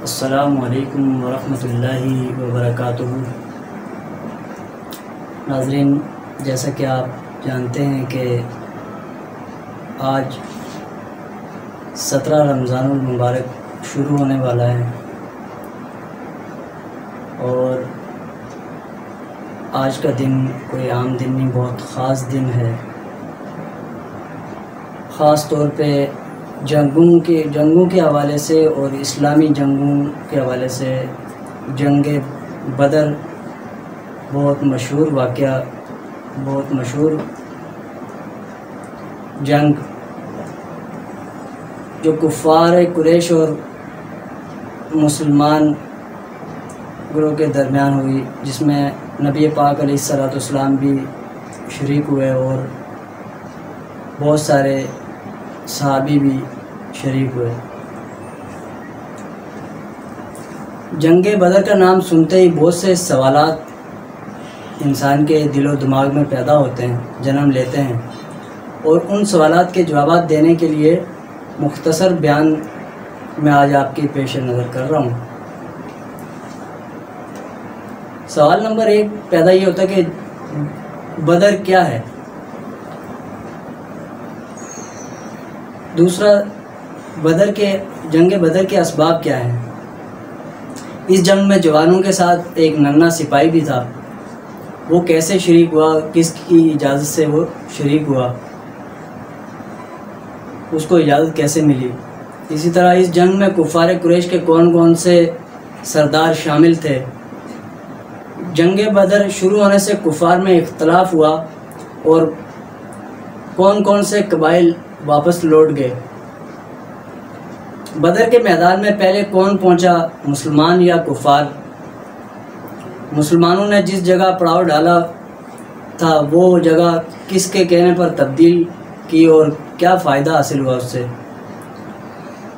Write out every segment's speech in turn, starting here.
السلام علیکم ورحمۃ اللہ وبرکاتہ۔ ناظرین، جیسا کہ آپ جانتے ہیں کہ آج 17 رمضان المبارک شروع ہونے والا ہے اور آج کا دن کوئی عام دن نہیں، بہت خاص دن ہے۔ خاص طور پہ جنگوں کے حوالے سے اور اسلامی جنگوں کے حوالے سے جنگ بدر بہت مشہور واقعہ، بہت مشہور جنگ جو کفار قریش اور مسلمان گروہ کے درمیان ہوئی، جس میں نبی پاک علیہ الصلوۃ والسلام بھی شریک ہوئے اور بہت سارے صحابی بھی شریک ہوئے۔ جنگ بدر کا نام سنتے ہی بہت سے سوالات انسان کے دل و دماغ میں پیدا ہوتے ہیں، جنم لیتے ہیں، اور ان سوالات کے جوابات دینے کے لیے مختصر بیان میں آج آپ کے پیش نظر کر رہا ہوں۔ سوال نمبر 1 پیدا یہ ہوتا ہے کہ بدر کیا ہے؟ دوسرا، جنگ بدر کے اسباب کیا ہیں؟ اس جنگ میں جوانوں کے ساتھ ایک ننھا سپاہی بھی تھا، وہ کیسے شریک ہوا، کس کی اجازت سے وہ شریک ہوا، اس کو اجازت کیسے ملی؟ اسی طرح اس جنگ میں کفار قریش کے کون کون سے سردار شامل تھے؟ جنگ بدر شروع ہونے سے کفار میں اختلاف ہوا اور کون کون سے قبائل واپس لوٹ گئے؟ بدر کے میدان میں پہلے کون پہنچا، مسلمان یا کفار؟ مسلمانوں نے جس جگہ پڑاؤ ڈالا تھا وہ جگہ کس کے کہنے پر تبدیل کی اور کیا فائدہ حاصل ہوا اس سے؟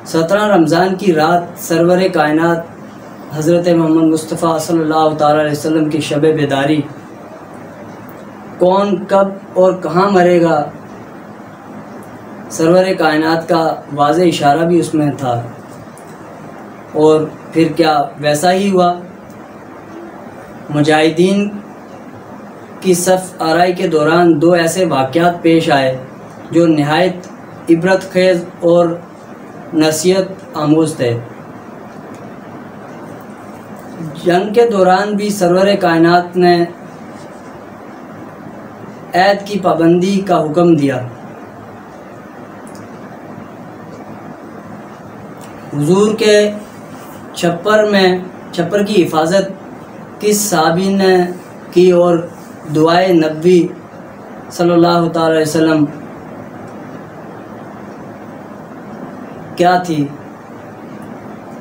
17 رمضان کی رات سرور کائنات حضرت محمد مصطفیٰ صلی اللہ تعالیٰ علیہ وسلم کی شب بیداری، کون کب اور کہاں مرے گا، سرور کائنات کا واضح اشارہ بھی اس میں تھا، اور پھر کیا ویسا ہی ہوا؟ مجاہدین کی صف آرائی کے دوران 2 ایسے واقعات پیش آئے جو نہایت عبرت خیز اور نصیحت آموز تھے۔ جنگ کے دوران بھی سرور کائنات نے عہد کی پابندی کا حکم دیا۔ حضور کے چھپر کی حفاظت کس صحابی نے کی اور دعائے نبی صلی اللہ تعالی علیہ وسلم کیا تھی؟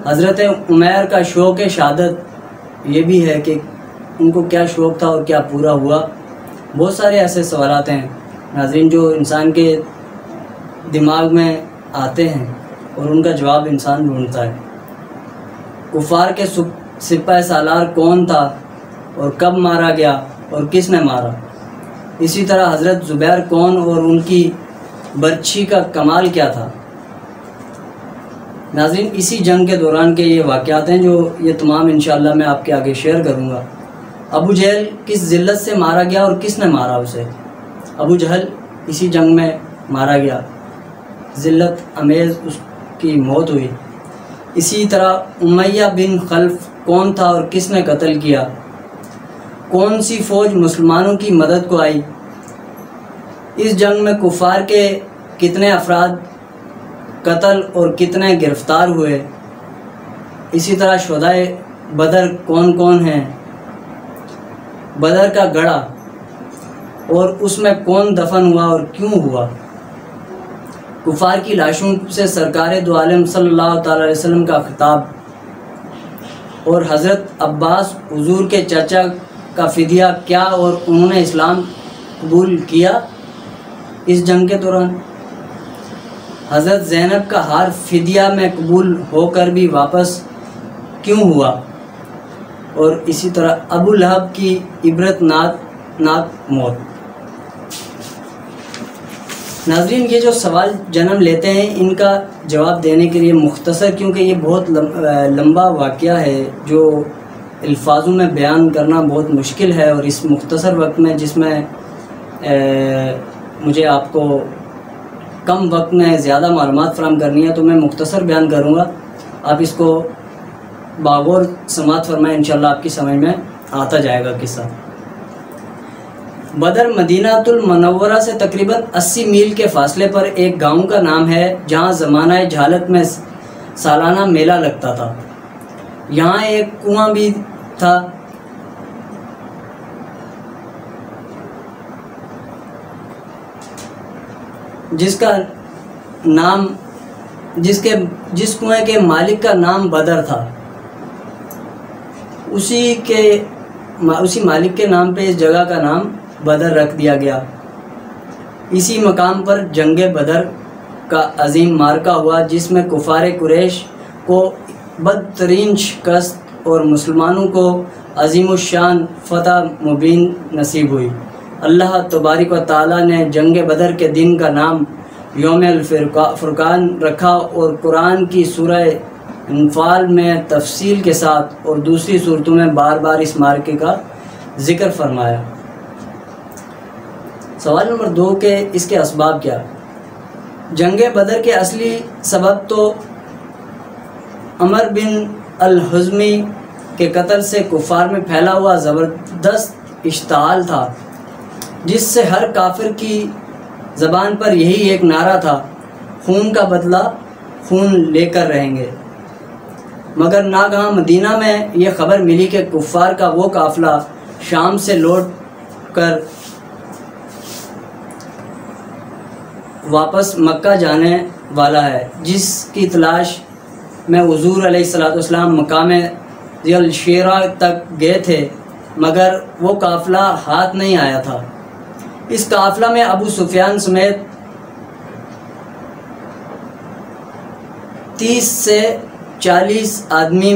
حضرت عمیر کا شوق شہادت یہ بھی ہے کہ ان کو کیا شوق تھا اور کیا پورا ہوا؟ بہت سارے ایسے سوالات ہیں ناظرین جو انسان کے دماغ میں آتے ہیں اور ان کا جواب انسان ڈھونڈتا ہے۔ کفار کے سپہ سالار کون تھا اور کب مارا گیا اور کس نے مارا؟ اسی طرح حضرت زبیر کون اور ان کی برچھی کا کمال کیا تھا؟ ناظرین، اسی جنگ کے دوران کے یہ واقعات ہیں جو یہ تمام انشاءاللہ میں آپ کے آگے شیئر کروں گا۔ ابو جہل کس ذلت سے مارا گیا اور کس نے مارا اسے؟ ابو جہل اسی جنگ میں مارا گیا، ذلت امیز اس کی موت ہوئی۔ اسی طرح امیہ بن خلف کون تھا اور کس نے قتل کیا؟ کون سی فوج مسلمانوں کی مدد کو آئی؟ اس جنگ میں کفار کے کتنے افراد قتل اور کتنے گرفتار ہوئے؟ اسی طرح شہدائے بدر کون کون ہیں؟ بدر کا گڑھا اور اس میں کون دفن ہوا اور کیوں ہوا؟ کفار کی لاشوں سے سرکار دو عالم صلی اللہ تعالی علیہ وسلم کا خطاب اور حضرت عباس حضور کے چچا کا فدیہ کیا اور انہوں نے اسلام قبول کیا اس جنگ کے دوران؟ حضرت زینب کا ہار فدیہ میں قبول ہو کر بھی واپس کیوں ہوا؟ اور اسی طرح ابو لہب کی عبرت ناک موت۔ ناظرین یہ جو سوال جنم لیتے ہیں ان کا جواب دینے کے لیے مختصر، کیونکہ یہ بہت لمبا واقعہ ہے جو الفاظوں میں بیان کرنا بہت مشکل ہے، اور اس مختصر وقت میں جس میں مجھے آپ کو کم وقت میں زیادہ معلومات فراہم کرنی ہے تو میں مختصر بیان کروں گا، آپ اس کو باغور سماعت فرمائیں، انشاءاللہ آپ کی سمجھ میں آتا جائے گا قصہ۔ بدر مدینہ المنورہ سے تقریباً 80 میل کے فاصلے پر ایک گاؤں کا نام ہے جہاں زمانہ جہالت میں سالانہ میلہ لگتا تھا۔ یہاں ایک کنواں بھی تھا جس کنویں کے مالک کا نام بدر تھا۔ اسی مالک کے نام پہ اس جگہ کا نام بدر رکھ دیا گیا۔ اسی مقام پر جنگ بدر کا عظیم معرکہ ہوا جس میں کفار قریش کو بدترین شکست اور مسلمانوں کو عظیم الشان فتح مبین نصیب ہوئی۔ اللہ تبارک و تعالیٰ نے جنگ بدر کے دن کا نام یوم الفرقان رکھا، اور قرآن کی سورہ انفال میں تفصیل کے ساتھ اور دوسری صورتوں میں بار بار اس معرکے کا ذکر فرمایا۔ سوال نمبر 2 کہ اس کے اسباب کیا؟ جنگ بدر کے اصلی سبب تو عمر بن الحزمی کے قتل سے کفار میں پھیلا ہوا زبردست اشتعال تھا، جس سے ہر کافر کی زبان پر یہی ایک نعرہ تھا، خون کا بدلہ خون لے کر رہیں گے۔ مگر ناگہاں مدینہ میں یہ خبر ملی کہ کفار کا وہ قافلہ شام سے لوٹ کر واپس مکہ جانے والا ہے، جس کی تلاش میں حضور علیہ السلام مقام ذی الشیرہ تک گئے تھے، مگر وہ قافلہ ہاتھ نہیں آیا تھا۔ اس قافلہ میں ابو سفیان سمیت 30 سے 40 آدمی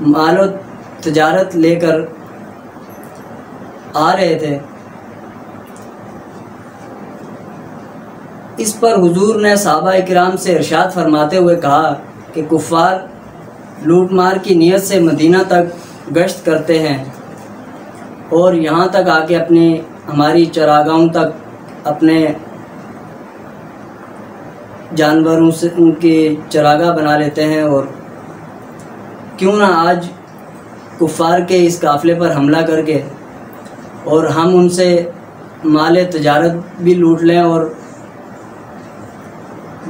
مال و تجارت لے کر آ رہے تھے۔ اس پر حضور نے صحابہ کرام سے ارشاد فرماتے ہوئے کہا کہ کفار لوٹ مار کی نیت سے مدینہ تک گشت کرتے ہیں اور یہاں تک آ کے ہماری چراگاہوں تک اپنے جانوروں سے ان کی چراگاہ بنا لیتے ہیں، اور کیوں نہ آج کفار کے اس قافلے پر حملہ کر کے اور ہم ان سے مال تجارت بھی لوٹ لیں اور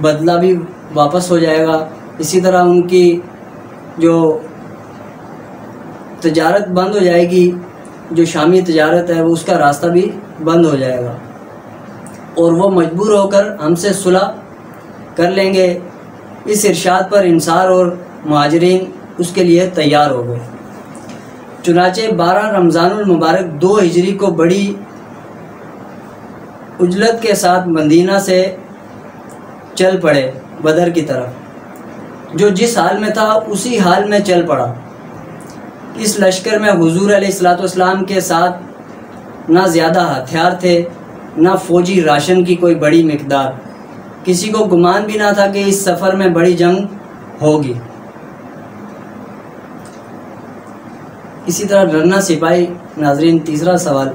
بدلہ بھی واپس ہو جائے گا۔ اسی طرح ان کی جو تجارت بند ہو جائے گی، جو شامی تجارت ہے وہ اس کا راستہ بھی بند ہو جائے گا، اور وہ مجبور ہو کر ہم سے صلح کر لیں گے۔ اس ارشاد پر انصار اور مہاجرین اس کے لیے تیار ہو گئے۔ چنانچہ 12 رمضان المبارک 2 ہجری کو بڑی عجلت کے ساتھ مدینہ سے چل پڑے بدر کی طرف۔ جو جس حال میں تھا اسی حال میں چل پڑا۔ اس لشکر میں حضور علیہ السلام کے ساتھ نہ زیادہ ہتھیار تھے، نہ فوجی راشن کی کوئی بڑی مقدار۔ کسی کو گمان بھی نہ تھا کہ اس سفر میں بڑی جنگ ہوگی۔ اسی طرح ڈرنا سپاہی۔ ناظرین تیسرا سوال،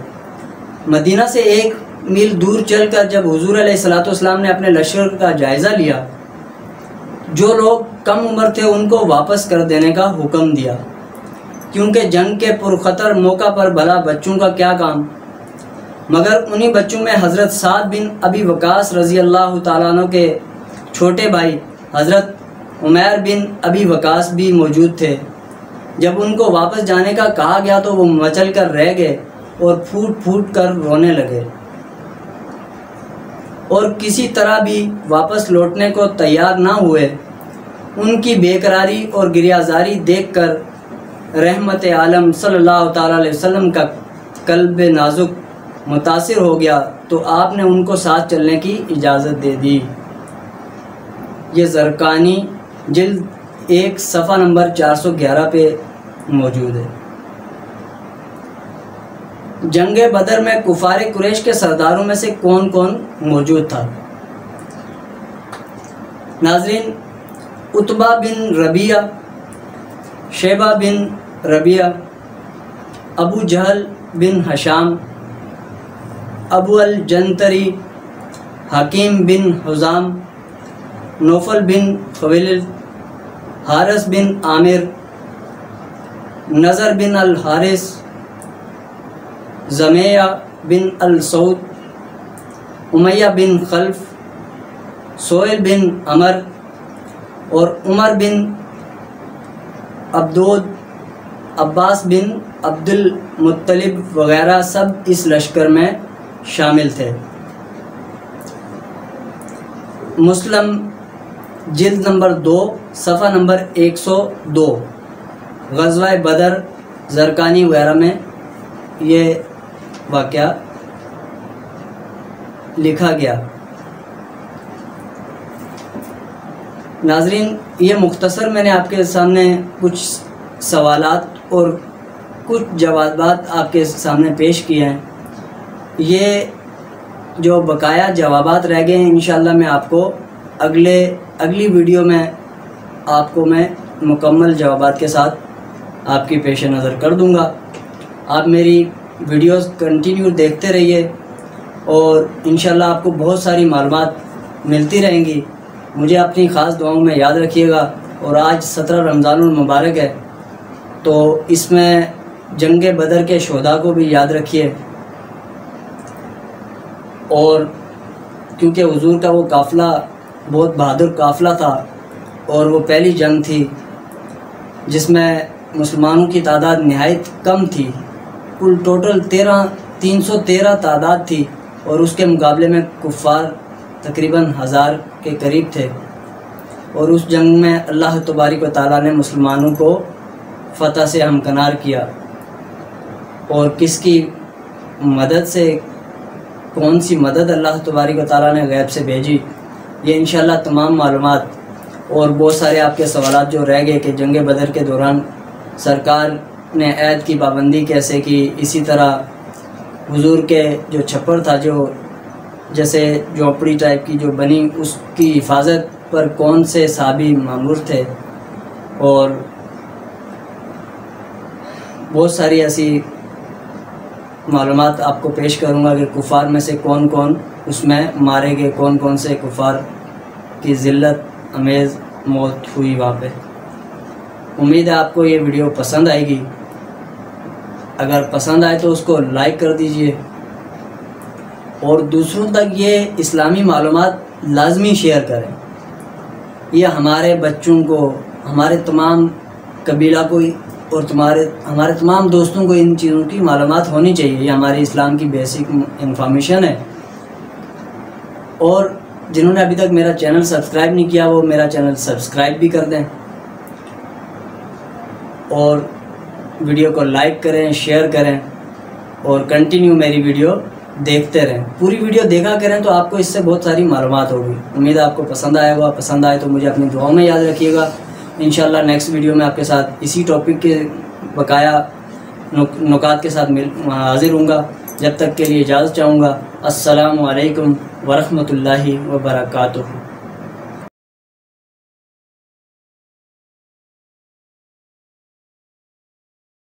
مدینہ سے 1 میل دور چل کر جب حضور علیہ السلام نے اپنے لشکر کا جائزہ لیا، جو لوگ کم عمر تھے ان کو واپس کر دینے کا حکم دیا، کیونکہ جنگ کے پرخطر موقع پر بھلا بچوں کا کیا کام۔ مگر انہی بچوں میں حضرت سعد بن ابی وقاص رضی اللہ تعالیٰ عنہ کے چھوٹے بھائی حضرت عمیر بن ابی وقاص بھی موجود تھے۔ جب ان کو واپس جانے کا کہا گیا تو وہ مچل کر رہ گئے اور پھوٹ پھوٹ کر رونے لگے، اور کسی طرح بھی واپس لوٹنے کو تیار نہ ہوئے۔ ان کی بے قراری اور گریہزاری دیکھ کر رحمت عالم صلی اللہ تعالیٰ علیہ وسلم کا قلب نازک متاثر ہو گیا، تو آپ نے ان کو ساتھ چلنے کی اجازت دے دی۔ یہ زرقانی جلد 1 صفحہ نمبر 411 پہ موجود ہے۔ جنگ بدر میں کفار قریش کے سرداروں میں سے کون کون موجود تھا؟ ناظرین، عتبہ بن ربیعہ، شیبہ بن ربیعہ، ابو جہل بن ہشام، ابو الجنتری، حکیم بن حزام، نوفل بن خویلد، حارث بن عامر، نظر بن الحارث، زمیہ بن السعود، امیہ بن خلف، سہیل بن عمر اور عمر بن عبدود، عباس بن عبد المطلب وغیرہ سب اس لشکر میں شامل تھے۔ مسلم جلد نمبر 2 صفحہ نمبر 102، غزوہ بدر زرقانی وغیرہ میں یہ واقعہ لکھا گیا۔ ناظرین، یہ مختصر میں نے آپ کے سامنے کچھ سوالات اور کچھ جوابات آپ کے سامنے پیش کیے ہیں۔ یہ جو بقایا جوابات رہ گئے ہیں انشاءاللہ میں آپ کو اگلی ویڈیو میں آپ کو میں مکمل جوابات کے ساتھ آپ کی پیش نظر کر دوں گا۔ آپ میری ویڈیوز کنٹینیو دیکھتے رہیے اور انشاءاللہ آپ کو بہت ساری معلومات ملتی رہیں گی۔ مجھے اپنی خاص دعاؤں میں یاد رکھیے گا۔ اور آج 17 رمضان المبارک ہے، تو اس میں جنگ بدر کے شہداء کو بھی یاد رکھیے۔ اور کیونکہ حضور کا وہ قافلہ بہت بہادر قافلہ تھا اور وہ پہلی جنگ تھی جس میں مسلمانوں کی تعداد نہایت کم تھی، کل ٹوٹل 313 تعداد تھی اور اس کے مقابلے میں کفار تقریباً 1000 کے قریب تھے، اور اس جنگ میں اللہ تبارک و تعالیٰ نے مسلمانوں کو فتح سے ہمکنار کیا۔ اور کس کی مدد سے، کون سی مدد اللہ تبارک و تعالیٰ نے غیب سے بھیجی، یہ انشاءاللہ تمام معلومات اور بہت سارے آپ کے سوالات جو رہ گئے کہ جنگ بدر کے دوران سرکار نے عہد کی پابندی کیسے کی، اسی طرح حضور کے جو چھپر تھا، جو جیسے جھونپڑی ٹائپ کی جو بنی، اس کی حفاظت پر کون سے صحابی مامور تھے، اور بہت ساری ایسی معلومات آپ کو پیش کروں گا کہ کفار میں سے کون کون اس میں مارے گئے، کون کون سے کفار کی ذلت امیز موت ہوئی وہاں پہ۔ امید ہے آپ کو یہ ویڈیو پسند آئے گی۔ اگر پسند آئے تو اس کو لائک کر دیجئے اور دوسروں تک یہ اسلامی معلومات لازمی شیئر کریں۔ یہ ہمارے بچوں کو، ہمارے تمام قبیلہ کو اور ہمارے تمام دوستوں کو ان چیزوں کی معلومات ہونی چاہیے۔ یہ ہماری اسلام کی بیسک انفارمیشن ہے۔ اور جنہوں نے ابھی تک میرا چینل سبسکرائب نہیں کیا وہ میرا چینل سبسکرائب بھی کر دیں اور ویڈیو کو لائک کریں، شیئر کریں اور کنٹینیو میری ویڈیو دیکھتے رہیں۔ پوری ویڈیو دیکھا کریں تو آپ کو اس سے بہت ساری معلومات ہوگی۔ امید ہے آپ کو پسند آئے گا۔ پسند آئے تو مجھے اپنی دعاؤں میں یاد رکھیے گا۔ انشاءاللہ نیکسٹ ویڈیو میں آپ کے ساتھ اسی ٹاپک کے بقایا نکات کے ساتھ حاضر ہوں گا۔ جب تک کے لیے اجازت چاہوں گا۔ السلام علیکم ورحمۃ اللہ وبرکاتہ۔